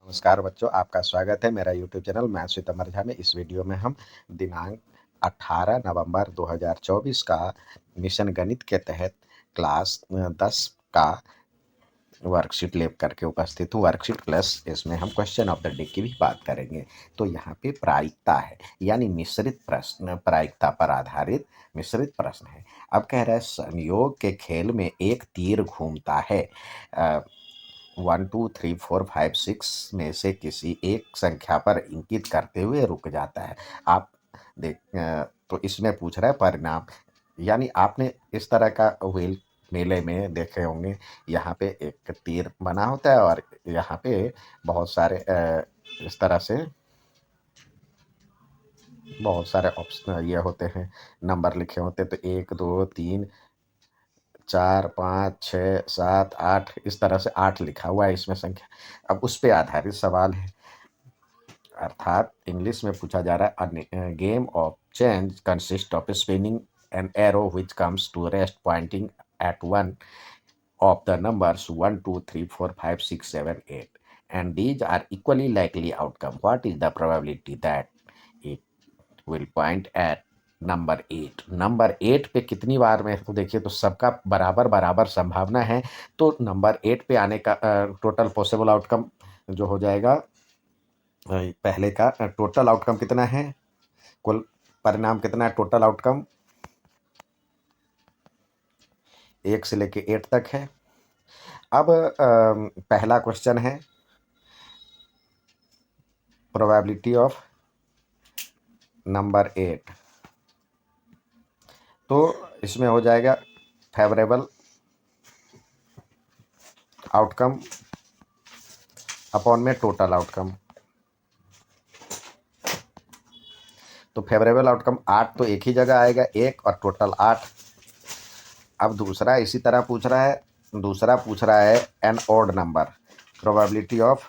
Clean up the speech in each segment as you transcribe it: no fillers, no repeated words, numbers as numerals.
नमस्कार बच्चों, आपका स्वागत है मेरा यूट्यूब चैनल मैथ्स विद अमर झा में। इस वीडियो में हम दिनांक 18 नवंबर 2024 का मिशन गणित के तहत क्लास 10 का वर्कशीट ले करके उपस्थित हूँ। वर्कशीट प्लस इसमें हम क्वेश्चन ऑफ द डे की भी बात करेंगे। तो यहाँ पे प्रायिकता है, यानी मिश्रित प्रश्न, प्रायिकता पर आधारित मिश्रित प्रश्न है। अब कह रहा है संयोग के खेल में एक तीर घूमता है, 1 2 3 4 5 6 में से किसी एक संख्या पर इंगित करते हुए रुक जाता है। आप तो इसमें पूछ रहा है परिणाम, यानी आपने इस तरह का व्हील मेले में देखे होंगे। यहाँ पे एक तीर बना होता है और यहाँ पे बहुत सारे इस तरह से बहुत सारे ऑप्शन ये होते हैं, नंबर लिखे होते हैं। तो 1 2 3 4 5 6 7 8 इस तरह से 8 लिखा हुआ है इसमें संख्या। अब उस पे आधारित सवाल है, अर्थात इंग्लिश में पूछा जा रहा है game of change consist of spinning an arrow which comes to rest pointing at one of the numbers 1 2 3 4 5 6 7 8 and these are equally likely outcome. What is the probability that it will point at number 8? Number 8 पे कितनी बार में, तो देखिए तो सबका बराबर बराबर संभावना है। तो नंबर 8 पे आने का टोटल पॉसिबल आउटकम जो हो जाएगा, पहले का टोटल आउटकम कितना है, कुल परिणाम कितना है, टोटल आउटकम 1 से लेके 8 तक है। अब पहला क्वेश्चन है प्रोबेबिलिटी ऑफ नंबर 8। तो इसमें हो जाएगा फेवरेबल आउटकम अपॉन में टोटल आउटकम। तो फेवरेबल आउटकम 8 तो एक ही जगह आएगा, 1 और टोटल 8। अब दूसरा इसी तरह पूछ रहा है, दूसरा पूछ रहा है an odd number, probability of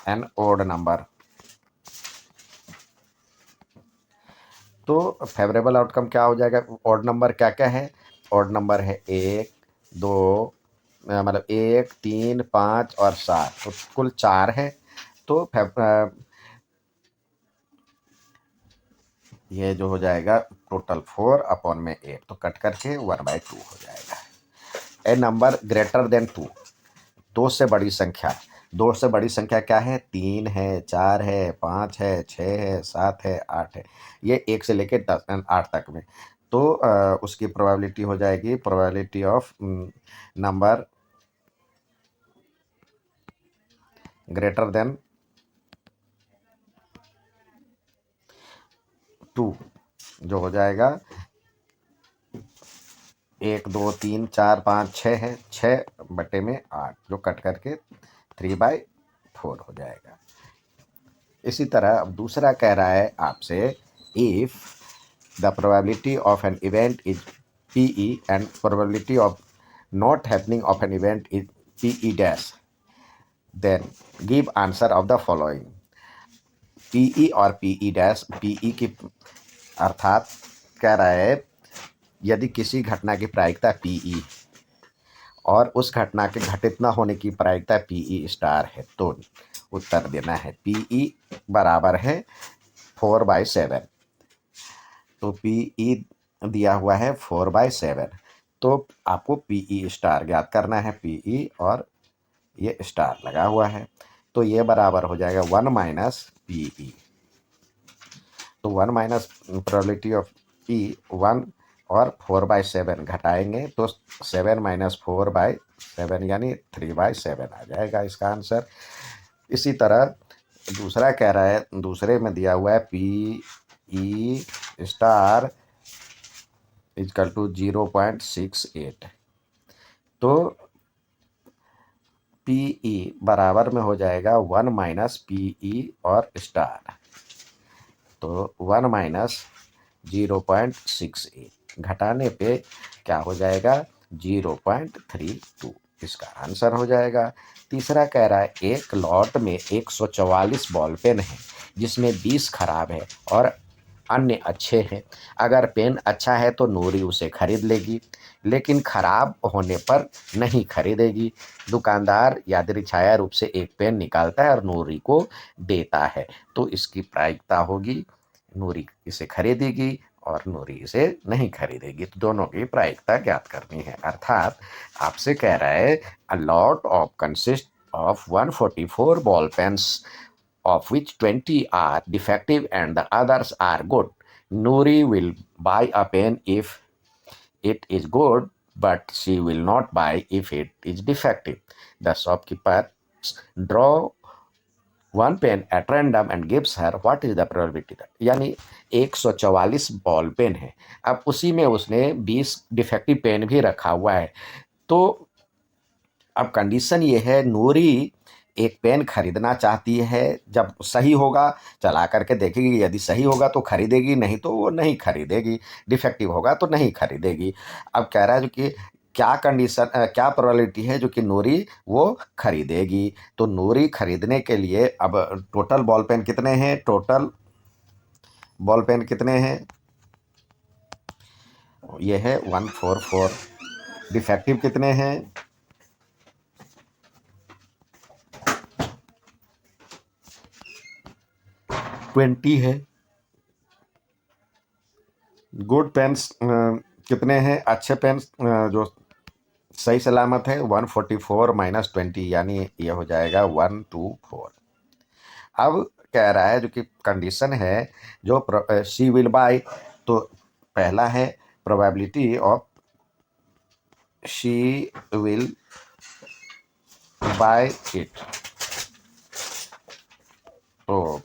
an odd number. तो फेवरेबल आउटकम क्या हो जाएगा, ऑड नंबर क्या क्या है, ऑड नंबर है 1 2 मतलब 1 3 5 और 7, तो कुल 4 है। तो ये जो हो जाएगा टोटल 4 अपॉन में 8, तो कट करके 1/2 हो जाएगा। ए नंबर ग्रेटर देन 2, 2 से बड़ी संख्या। 2 से बड़ी संख्या क्या है, 3 है, 4 है, 5 है, 6 है, 7 है, 8 है। ये 1 से लेके 8 तक में। तो उसकी प्रोबेबिलिटी हो जाएगी probability of number greater than 2, जो हो जाएगा 1 2 3 4 5 6 है, 6/8, जो कट करके 3/4 हो जाएगा। इसी तरह अब दूसरा कह रहा है आपसे, if the probability of an event is PE and probability of not happening of an event is PE dash, then give answer of the following. PE और PE डैश, PE की अर्थात कह रहा है यदि किसी घटना की प्रायिकता PE और उस घटना के घटित न होने की प्रायिकता PE स्टार है, तो उत्तर देना है PE बराबर है 4/7। तो PE दिया हुआ है 4/7, तो आपको PE स्टार ज्ञात करना है, PE और ये स्टार लगा हुआ है। तो ये बराबर हो जाएगा 1 - PE। तो 1 माइनस प्रोबेबिलिटी ऑफ P 1 और 4/7 घटाएंगे तो 7 - 4/7 यानी 3/7 आ जाएगा इसका आंसर। इसी तरह दूसरा कह रहा है, दूसरे में दिया हुआ है PE स्टार इजकल टू 0.68। तो PE बराबर में हो जाएगा 1 - PE और स्टार, तो 1 - 0.68 घटाने पे क्या हो जाएगा 0.32, इसका आंसर हो जाएगा। तीसरा कह रहा है एक लॉट में 144 बॉल पेन है जिसमें 20 खराब है और अन्य अच्छे हैं। अगर पेन अच्छा है तो नूरी उसे खरीद लेगी, लेकिन खराब होने पर नहीं खरीदेगी। दुकानदार यादृच्छाया रूप से एक पेन निकालता है और नूरी को देता है, तो इसकी प्रायिकता होगी नूरी इसे खरीदेगी और नूरी इसे नहीं खरीदेगी। तो दोनों की प्रायिकता ज्ञात करनी है। अर्थात आपसे कह रहा है a lot of consist of 144 ball pens, of which 20 are defective and the others are good. Noori will buy a pen if it is good, but she will not buy if it is defective. The shopkeeper draw one pen at random and gives her what is the probability that, यानी 144 ball pen है। अब उसी में उसने 20 defective pen भी रखा हुआ है। तो अब कंडीशन ये है, नूरी एक पेन खरीदना चाहती है। जब सही होगा चला करके देखेगी, यदि सही होगा तो खरीदेगी, नहीं तो वो नहीं खरीदेगी, डिफेक्टिव होगा तो नहीं खरीदेगी। अब कह रहा है जो कि क्या कंडीशन, क्या प्रोबेबिलिटी है जो कि नूरी वो खरीदेगी। तो नूरी खरीदने के लिए अब टोटल बॉल पेन कितने हैं, टोटल बॉल पेन कितने हैं, ये है 144। डिफेक्टिव कितने हैं, 20 है। गुड पेन्स कितने हैं, अच्छे पेन्स जो सही सलामत है 144 माइनस 20, यानी ये हो जाएगा 124। अब कह रहा है जो कि कंडीशन है जो शी विल बाय, तो पहला है probability of she will buy it. तो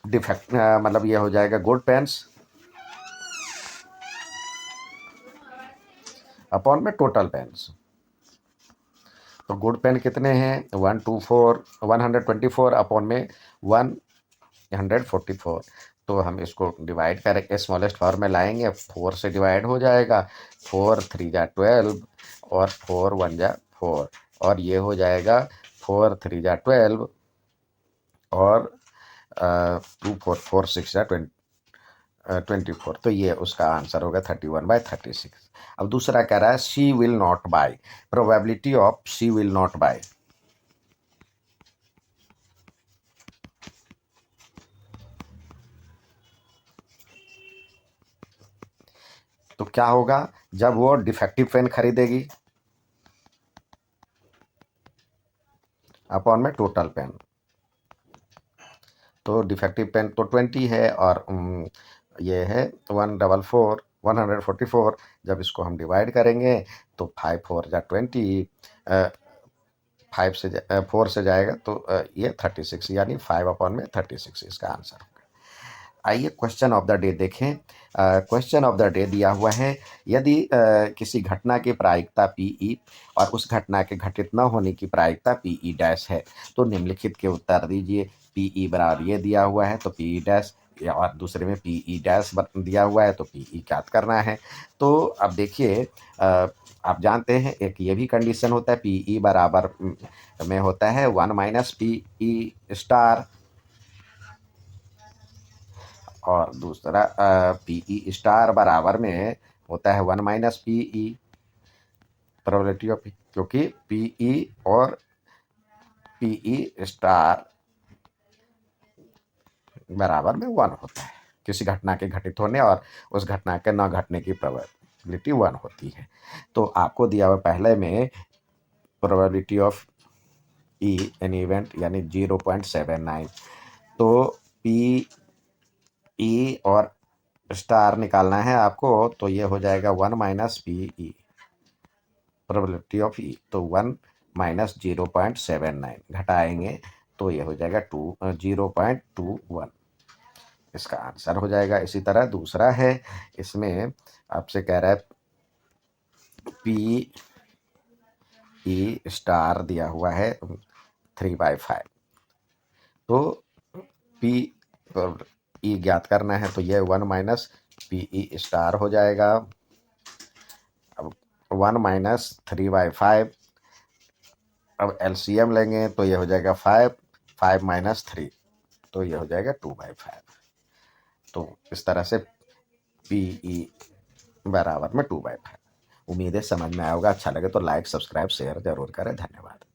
डिफेक्ट मतलब ये हो जाएगा गुड पेन्स अपॉन में टोटल पेन्स। तो गुड पेन कितने हैं 124 अपॉन में 144। तो हम इसको डिवाइड करेंगे, स्मॉलेस्ट फॉर्म में लाएंगे, 4 से डिवाइड हो जाएगा, 4 3 जा 12 और 4 1 जा 4, और ये हो जाएगा 4 3 जा 12 और 2 4 4 6 जा 24। तो ये उसका आंसर होगा 31/36। अब दूसरा कह रहा है she will not buy, probability of she will not buy. तो क्या होगा, जब वो डिफेक्टिव पेन खरीदेगी अपॉन में टोटल पेन, तो डिफेक्टिव पेन तो 20 है और ये है 144। जब इसको हम डिवाइड करेंगे तो 5 4 जा 20, 5 से 4 से जाएगा तो ये 36, यानी 5 अपॉन में 36 इसका आंसर होगा। आइए क्वेश्चन ऑफ द डे देखें। क्वेश्चन ऑफ द डे दिया हुआ है, यदि किसी घटना की प्रायिकता पीई और उस घटना के घटित न होने की प्रायिकता पीई डैश है, तो निम्नलिखित के उत्तर दीजिए। पीई बराबर ये दिया हुआ है तो पीई डैश, और दूसरे में पीई डैश दिया हुआ है तो पीई ज्ञात करना है। तो अब देखिए, आप जानते हैं एक ये भी कंडीशन होता है, पीई बराबर में होता है 1 माइनस पीई स्टार, और दूसरा पीई स्टार बराबर में होता है 1 माइनस पीई, प्रोबेबिलिटी ऑफ, क्योंकि पीई और पीई स्टार बराबर में 1 होता है। किसी घटना के घटित होने और उस घटना के न घटने की प्रोबेबिलिटी 1 होती है। तो आपको दिया हुआ पहले में probability of E an event यानी 0.79, तो पी ई और स्टार निकालना है आपको, तो ये हो जाएगा 1 minus P E, probability of E, तो 1 माइनस 0.79 घटाएंगे तो ये हो जाएगा 0.21, इसका आंसर हो जाएगा। इसी तरह दूसरा है, इसमें आपसे कह रहा है पी ई स्टार दिया हुआ है 3/5, तो पी ई ज्ञात करना है, तो ये 1 माइनस पी ई स्टार हो जाएगा। अब 1 माइनस 3/5, अब एलसीएम लेंगे तो ये हो जाएगा 5 माइनस 3, तो ये हो जाएगा 2/5। तो इस तरह से PE बराबर में 2/5। उम्मीद है समझ में आया होगा। अच्छा लगे तो लाइक सब्सक्राइब शेयर जरूर करें। धन्यवाद।